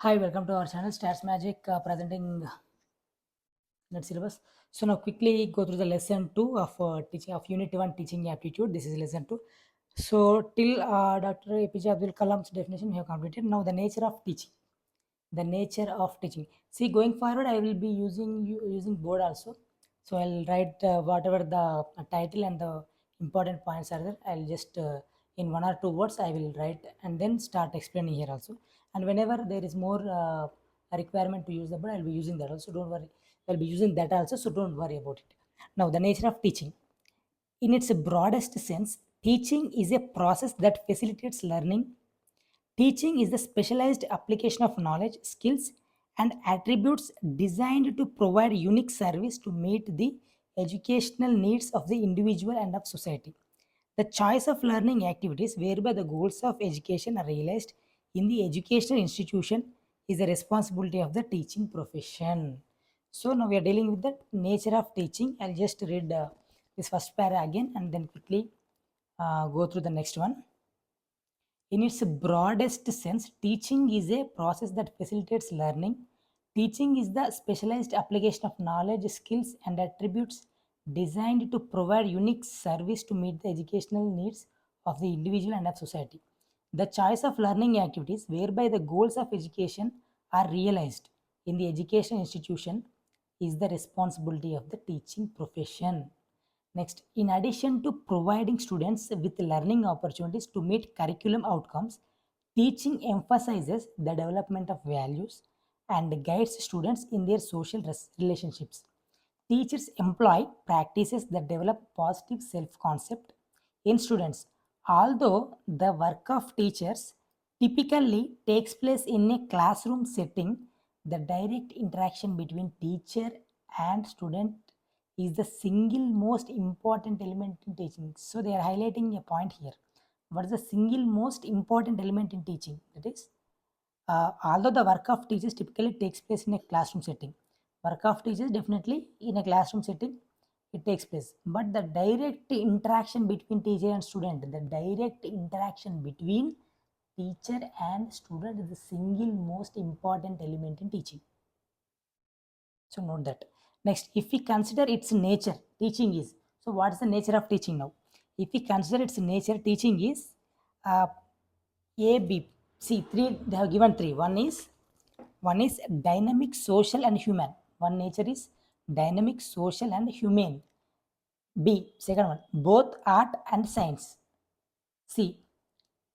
Hi, welcome to our channel Stats Magic, presenting NET syllabus. So now quickly go through the lesson 2 of teaching of unit 1 teaching aptitude. This is lesson 2. So till Dr. APJ Abdul Kalam's definition we have completed. Now the nature of teaching. The nature of teaching. See, going forward I will be using board also. So I'll write whatever the title and the important points are there. I'll just in 1 or 2 words I will write and then start explaining here also. And whenever there is more a requirement to use the board, I'll be using that also. Don't worry, I'll be using that also. So don't worry about it. Now the nature of teaching. In its broadest sense, teaching is a process that facilitates learning. Teaching is the specialized application of knowledge, skills, and attributes designed to provide unique service to meet the educational needs of the individual and of society. The choice of learning activities whereby the goals of education are realized in the educational institution is the responsibility of the teaching profession. So now we are dealing with the nature of teaching. I'll just read this first para again and then quickly go through the next one. In its broadest sense, teaching is a process that facilitates learning. Teaching is the specialized application of knowledge, skills, and attributes designed to provide unique service to meet the educational needs of the individual and of society. The choice of learning activities whereby the goals of education are realized in the education institution is the responsibility of the teaching profession. Next, in addition to providing students with learning opportunities to meet curriculum outcomes, teaching emphasizes the development of values and guides students in their social relationships. Teachers employ practices that develop positive self concept in students. Although the work of teachers typically takes place in a classroom setting, the direct interaction between teacher and student is the single most important element in teaching. So they are highlighting a point here. What is the single most important element in teaching? That is, although the work of teachers typically takes place in a classroom setting, work of teachers definitely in a classroom setting it takes place, but the direct interaction between teacher and student, the direct interaction between teacher and student is the single most important element in teaching. So note that. Next, if we consider its nature, teaching is. So what is the nature of teaching now? If we consider its nature, teaching is uh, A, B. See, three. They have given three. One is dynamic, social, and human. One nature is dynamic, social, and humane. B. Second one, both art and science. C.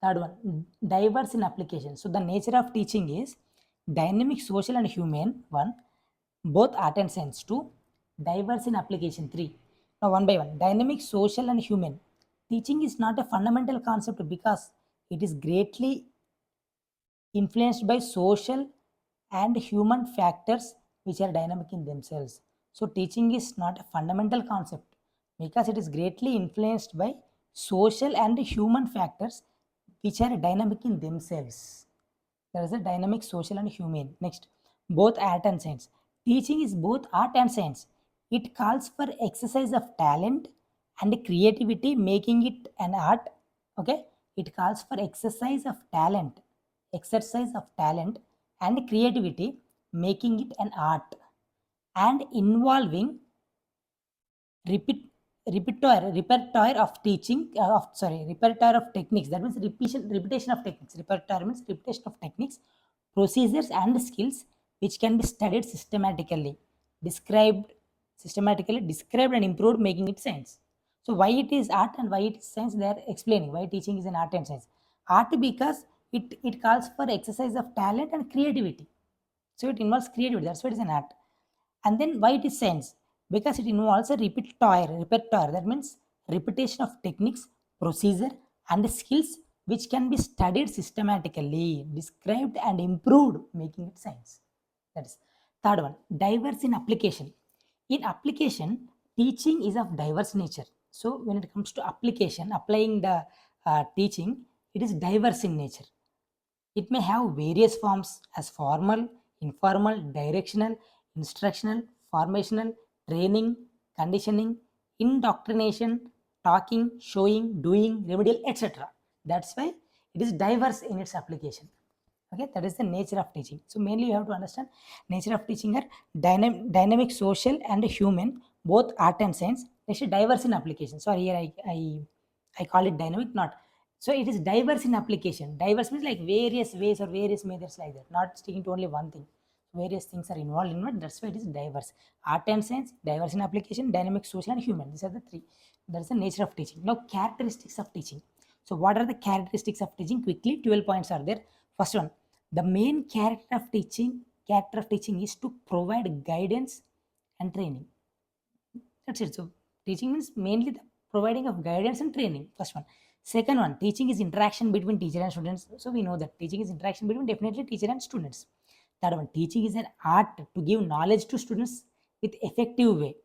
Third one, diverse in application. So the nature of teaching is dynamic, social, and humane. One, both art and science. Two, diverse in application. Three. Now one by one, dynamic, social, and human. Teaching is not a fundamental concept because it is greatly influenced by social and human factors which are dynamic in themselves. So teaching is not a fundamental concept because it is greatly influenced by social and human factors which are dynamic in themselves. There is a dynamic, social, and human. Next, both art and science. Teaching is both art and science. It calls for exercise of talent and creativity, making it an art. Okay, it calls for exercise of talent and creativity, making it an art, and involving repeat repertoire of teaching repertoire of techniques, that means repetition of techniques. Repertoire means repetition of techniques, procedures, and skills which can be studied described described and improved, making it science. So why it is art and why it is science, they are explaining why teaching is an art and science. Art because it calls for exercise of talent and creativity, so it involves creativity, that's why it is an art. And then why it is science? Because it involves a repertoire. That means repetition of techniques, procedure, and skills which can be studied systematically, described, and improved, making it science. That is third one. Diverse in application. In application, teaching is of diverse nature. So when it comes to application, applying the teaching, it is diverse in nature. It may have various forms as formal, informal, directional, instructional, formational, training, conditioning, indoctrination, talking, showing, doing, remedial, etc. That's why it is diverse in its application. Okay, that is the nature of teaching. So mainly you have to understand nature of teaching are dynamic, social and human, both art and science. They should diverse in application. So here I call it dynamic, not. So it is diverse in application. Diverse means like various ways or various methods like that, not sticking to only one thing. Various things are involved in it. That's why it is diverse. Art and science, diverse in application, dynamic, social and human. These are the three. That's the nature of teaching. Now characteristics of teaching. So what are the characteristics of teaching? Quickly, 12 points are there. First one, the main character of teaching is to provide guidance and training. That's it. So teaching means mainly the providing of guidance and training. First one. Second one, teaching is interaction between teacher and students. So we know that teaching is interaction between definitely teacher and students. Third one, teaching is an art to give knowledge to students with effective way.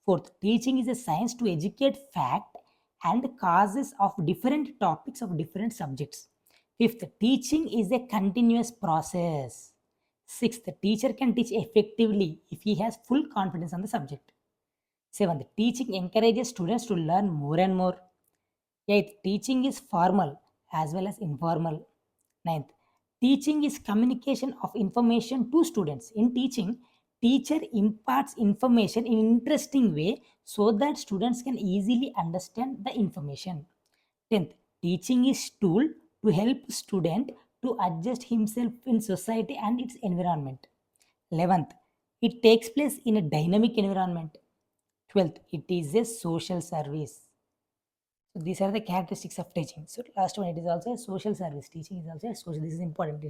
Fourth, teaching is a science to educate fact and causes of different topics of different subjects. Fifth, teaching is a continuous process. Sixth, the teacher can teach effectively if he has full confidence on the subject. Seventh, teaching encourages students to learn more and more. Eighth, teaching is formal as well as informal. Ninth, teaching is communication of information to students. In teaching, teacher imparts information in interesting way so that students can easily understand the information. 10th, teaching is tool to help student to adjust himself in society and its environment. 11th, it takes place in a dynamic environment. 12th, it is a social service. So these are the characteristics of teaching. So last one, it is also a social service. Teaching is also a social. This is important.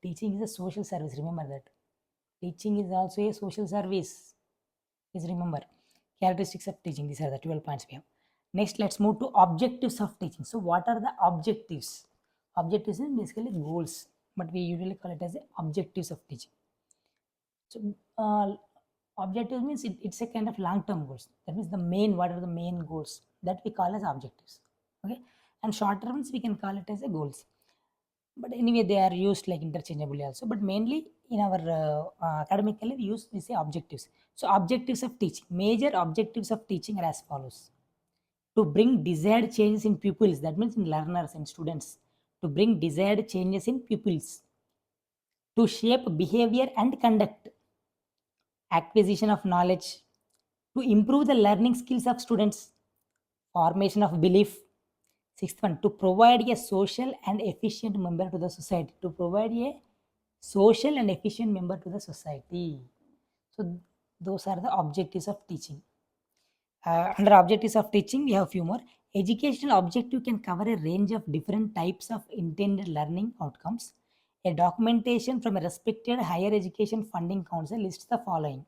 Teaching is a social service. Remember that. Teaching is also a social service. Please remember. Characteristics of teaching. These are the 12 points we have. Next, let's move to objectives of teaching. So what are the objectives? Objectives is basically goals, but we usually call it as the objectives of teaching. So objective means it's a kind of long-term goals. That means the main, what are the main goals that we call as objectives. Okay, and short terms we can call it as a goals. But anyway, they are used like interchangeably also. But mainly in our academically we say objectives. So objectives of teaching, major objectives of teaching are as follows: to bring desired changes in pupils. That means in learners and students. To bring desired changes in pupils. To shape behavior and conduct, acquisition of knowledge, to improve the learning skills of students, formation of belief. Sixth one, to provide a social and efficient member to the society. To provide a social and efficient member to the society. So those are the objectives of teaching. Under objectives of teaching, we have a few more. Educational objective can cover a range of different types of intended learning outcomes. A documentation from a respected higher education funding council lists the following: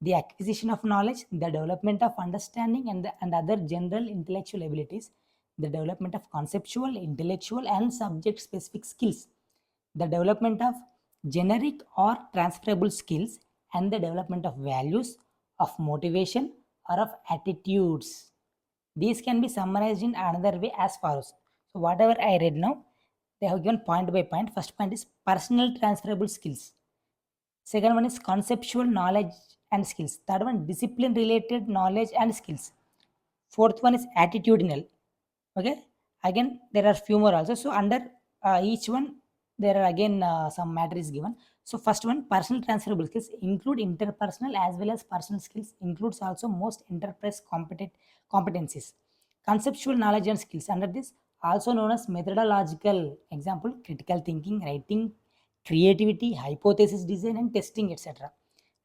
the acquisition of knowledge, the development of understanding and other general intellectual abilities, the development of conceptual, intellectual, and subject specific skills, the development of generic or transferable skills, and the development of values, of motivation, or of attitudes. These can be summarized in another way as follows. So, whatever I read now, they have given point by point. First point is personal transferable skills. Second one is conceptual knowledge and skills. Third one, discipline related knowledge and skills. Fourth one is attitudinal. Okay. Again, there are few more also. So under each one, there are again some matter is given. So first one, personal transferable skills include interpersonal as well as personal skills. Includes also most enterprise competencies. Conceptual knowledge and skills. Under this, also known as methodological. Example: critical thinking, writing, creativity, hypothesis design, and testing, etc.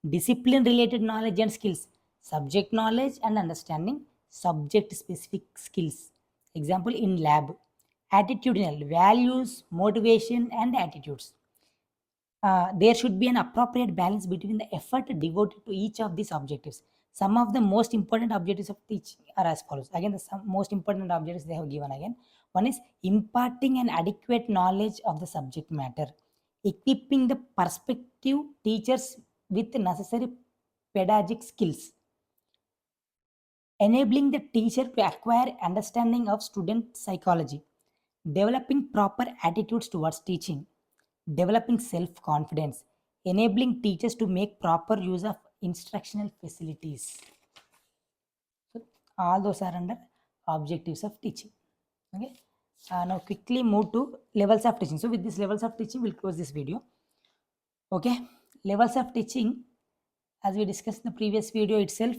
Discipline related knowledge and skills: subject knowledge and understanding, subject specific skills. Example: in lab. Attitudinal: values, motivation, and attitudes. There should be an appropriate balance between the effort devoted to each of these objectives. Some of the most important objectives of teaching are as follows. Again, the some most important objectives they have given again. One is imparting an adequate knowledge of the subject matter, equipping the prospective teachers with the necessary pedagogic skills, enabling the teacher to acquire understanding of student psychology, developing proper attitudes towards teaching, developing self-confidence, enabling teachers to make proper use of instructional facilities. So all those are under objectives of teaching. Okay. Now quickly move to levels of teaching. So with these levels of teaching, we'll close this video. Okay, levels of teaching, as we discussed in the previous video itself,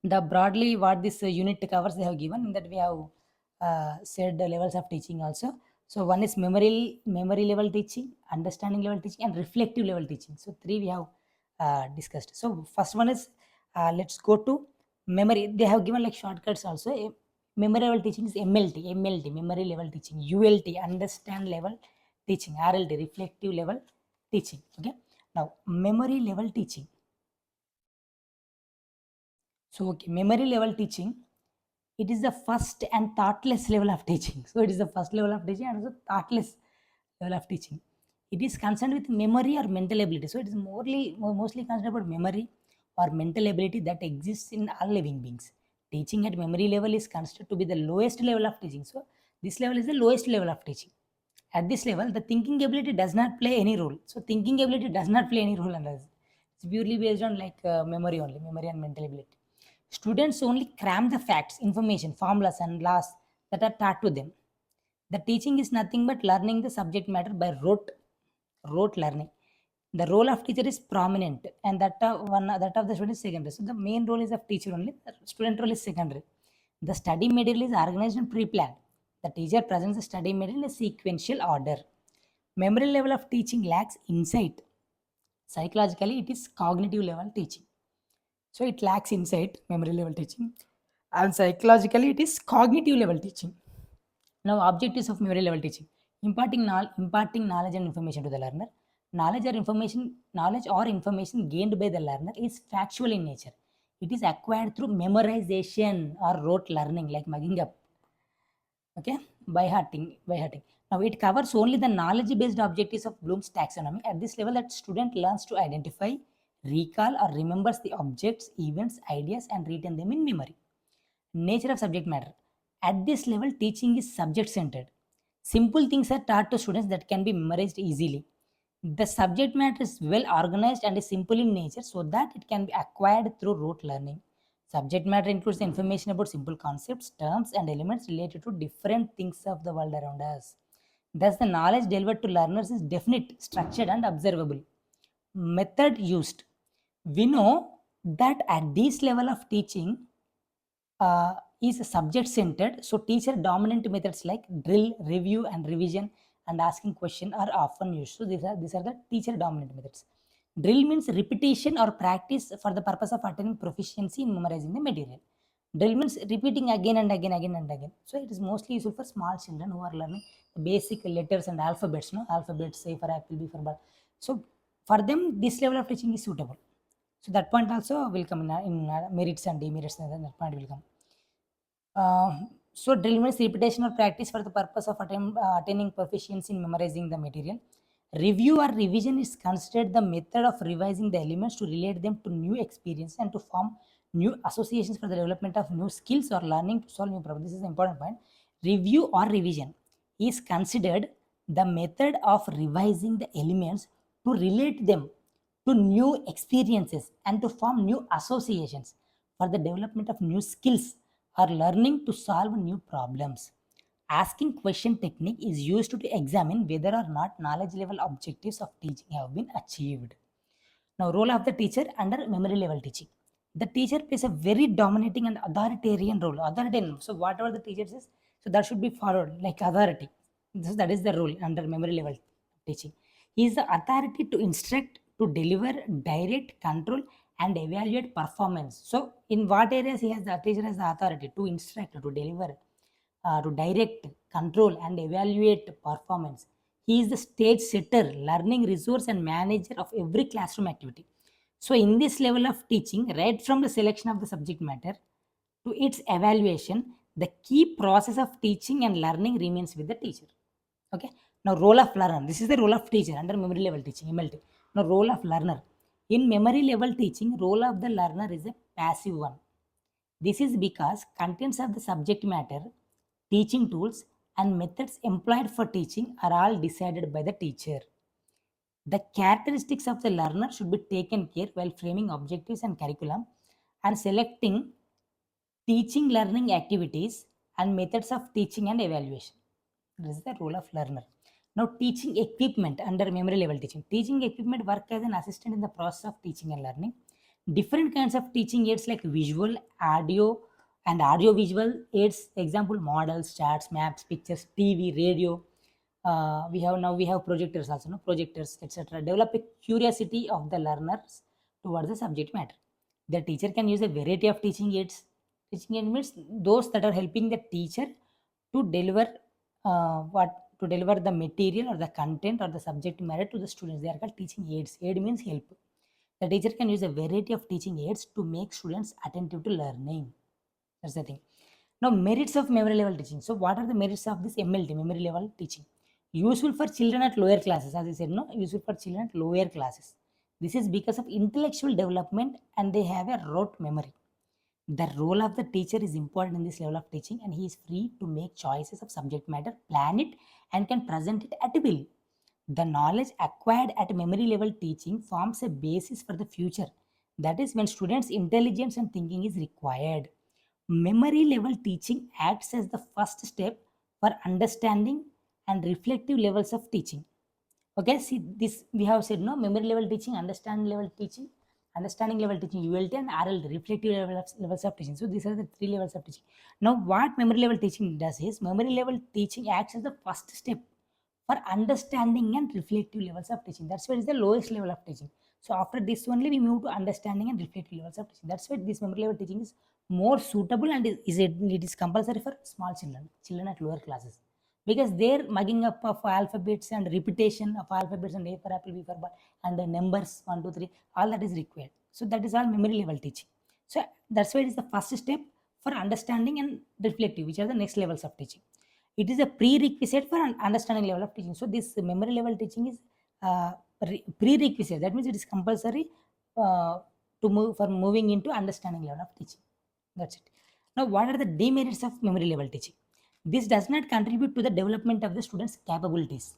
the broadly what this unit covers, they have given in that we have said the levels of teaching also. So one is memory level teaching, understanding level teaching, and reflective level teaching. So three we have discussed. So first one is let's go to memory. They have given like shortcuts also. Memory level teaching is MLT, memory level teaching, ULT, understand level teaching, RLT, reflective level teaching. Okay, now memory level teaching. So, okay, memory level teaching, it is the first and thoughtless level of teaching. So, it is the first level of teaching and also thoughtless level of teaching. It is concerned with memory or mental ability. So, it is mostly concerned about memory or mental ability that exists in all living beings. Teaching at memory level is considered to be the lowest level of teaching. So, this level is the lowest level of teaching. At this level, the thinking ability does not play any role. So, thinking ability does not play any role in this. It's purely based on like memory only, memory and mental ability. Students only cram the facts, information, formulas, and laws that are taught to them. The teaching is nothing but learning the subject matter by rote learning. The role of teacher is prominent, and that of the student is secondary. So the main role is of teacher only. The student role is secondary. The study material is organized and pre-planned. The teacher presents the study material in a sequential order. Memory level of teaching lacks insight. Psychologically, it is cognitive level teaching. So it lacks insight, memory level teaching, and psychologically it is cognitive level teaching. Now, objectives of memory level teaching: imparting knowledge and information to the learner. Knowledge or information gained by the learner is factual in nature. It is acquired through memorization or rote learning, like mugging up. Okay, by hearting. Now it covers only the knowledge based objectives of Bloom's taxonomy. At this level, that student learns to identify, recall, or remembers the objects, events, ideas, and retain them in memory. Nature of subject matter: at this level, teaching is subject centered. Simple things are taught to students that can be memorized easily. The subject matter is well organized and is simple in nature so that it can be acquired through rote learning. Subject matter includes information about simple concepts, terms, and elements related to different things of the world around us. Thus, the knowledge delivered to learners is definite, structured, and observable. Method used: we know that at this level of teaching is subject centered. So, teacher dominant methods like drill, review, and revision and asking question are often used. So, these are the teacher dominant methods. Drill means repetition or practice for the purpose of attaining proficiency in memorizing the material. Drill means repeating again and again, again and again. So it is mostly useful for small children who are learning the basic letters and alphabets. No, alphabets, A for apple, B for ball. So for them, this level of teaching is suitable. So that point also will come in merits and demerits. That point will come. So drill means repetition or practice for the purpose of attaining proficiency in memorizing the material. Review or revision is considered the method of revising the elements to relate them to new experience and to form new associations for the development of new skills or learning to solve new problems. This is an important point. Review or revision is considered the method of revising the elements to relate them to new experiences and to form new associations for the development of new skills or learning to solve new problems. Asking question technique is used to examine whether or not knowledge level objectives of teaching have been achieved. Now, role of the teacher under memory level teaching. The teacher plays a very dominating and authoritarian role. Authoritarian. So, whatever the teacher says, so that should be followed like authority. That is the role under memory level teaching. He is the authority to instruct, to deliver, direct, control, and evaluate performance. So, in what areas the teacher has the authority to instruct, to deliver, to direct, control, and evaluate performance. He is the stage setter, learning resource, and manager of every classroom activity. So, in this level of teaching, right from the selection of the subject matter to its evaluation, the key process of teaching and learning remains with the teacher. Okay. Now, role of learner. This is the role of teacher under memory level teaching, MLT. Now, role of learner. In memory level teaching, role of the learner is a passive one. This is because contents of the subject matter, teaching tools, and methods employed for teaching are all decided by the teacher. The characteristics of the learner should be taken care while framing objectives and curriculum and selecting teaching learning activities and methods of teaching and evaluation. This is the role of learner. Now, teaching equipment under memory level teaching. Teaching equipment work as an assistant in the process of teaching and learning. Different kinds of teaching aids like visual, audio, and audio visual aids. Example: models, charts, maps, pictures, TV, radio. We have projectors also, no projectors, etc. Develop a curiosity of the learners towards the subject matter. The teacher can use a variety of teaching aids. Teaching aids means those that are helping the teacher to deliver what to deliver the material or the content or the subject matter to the students. They are called teaching aids. Aid means help. The teacher can use a variety of teaching aids to make students attentive to learning. That's the thing. Now, merits of memory level teaching. So, what are the merits of this MLT, memory level teaching? Useful for children at lower classes, as I said, no, useful for children at lower classes. This is because of intellectual development and they have a rote memory. The role of the teacher is important in this level of teaching, and he is free to make choices of subject matter, plan it, and can present it at will. The knowledge acquired at memory level teaching forms a basis for the future. That is when students' intelligence and thinking is required. Memory level teaching acts as the first step for understanding and reflective levels of teaching. Okay, see this we have said, no, memory level teaching, understanding level teaching, ULT, and RLT, reflective levels of teaching. So these are the three levels of teaching. Now, what memory level teaching does is memory level teaching acts as the first step for understanding and reflective levels of teaching. That's why it's the lowest level of teaching. So after this only we move to understanding and reflective levels of teaching. That's why this memory level teaching is more suitable and it is compulsory for small children at lower classes, because they're mugging up of alphabets and repetition of alphabets and A for apple, B for ball, and the numbers 1, 2, 3, all that is required. So that is all memory level teaching. So that's why it is the first step for understanding and reflective, which are the next levels of teaching. It is a prerequisite for an understanding level of teaching. So this memory level teaching is prerequisite. That means it is compulsory uh, to move for moving into understanding level of teaching. That's it. Now, what are the demerits of memory level teaching? This does not contribute to the development of the student's capabilities.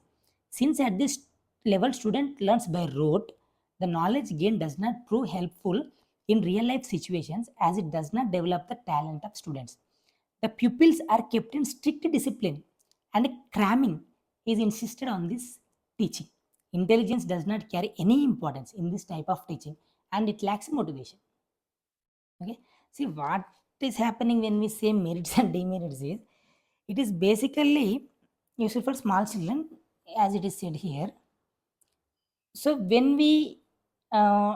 Since at this level, student learns by rote, the knowledge gained does not prove helpful in real life situations as it does not develop the talent of students. The pupils are kept in strict discipline and cramming is insisted on this teaching. Intelligence does not carry any importance in this type of teaching and it lacks motivation. Okay, see what is happening when we say merits and demerits is it is basically useful for small children, as it is said here. So when we uh,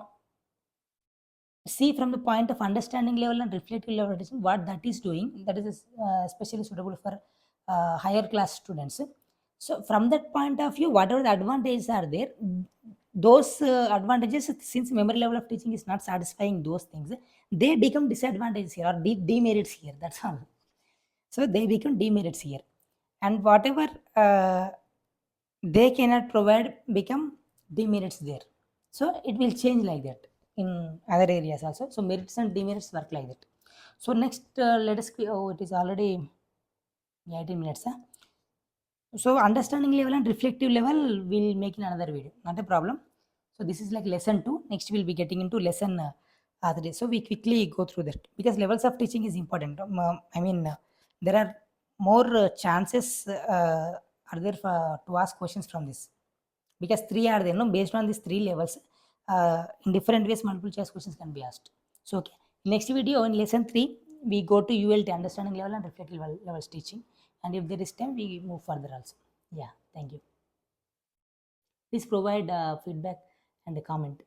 see from the point of understanding level and reflective level of teaching, what that is doing, that is especially suitable for higher class students. So from that point of view, whatever the advantages are there, those advantages, since memory level of teaching is not satisfying those things, they become disadvantages here or demerits here. That's all. So they become demerits here, and whatever they cannot provide become demerits there. So it will change like that in other areas also. So merits and demerits work like that. So next, let us it is already 18 minutes. Huh? So understanding level and reflective level we'll make in another video, not a problem. So this is like lesson 2. Next we'll be getting into lesson 3. So we quickly go through that because levels of teaching is important. There are more chances are there to ask questions from this, because 3 are there, no, based on these 3 levels, in different ways multiple choice questions can be asked. So okay, next video in lesson 3 we go to ULT, understanding level and reflective levels teaching, and if there is time we move further also. Yeah, thank you. Please provide feedback and a comment.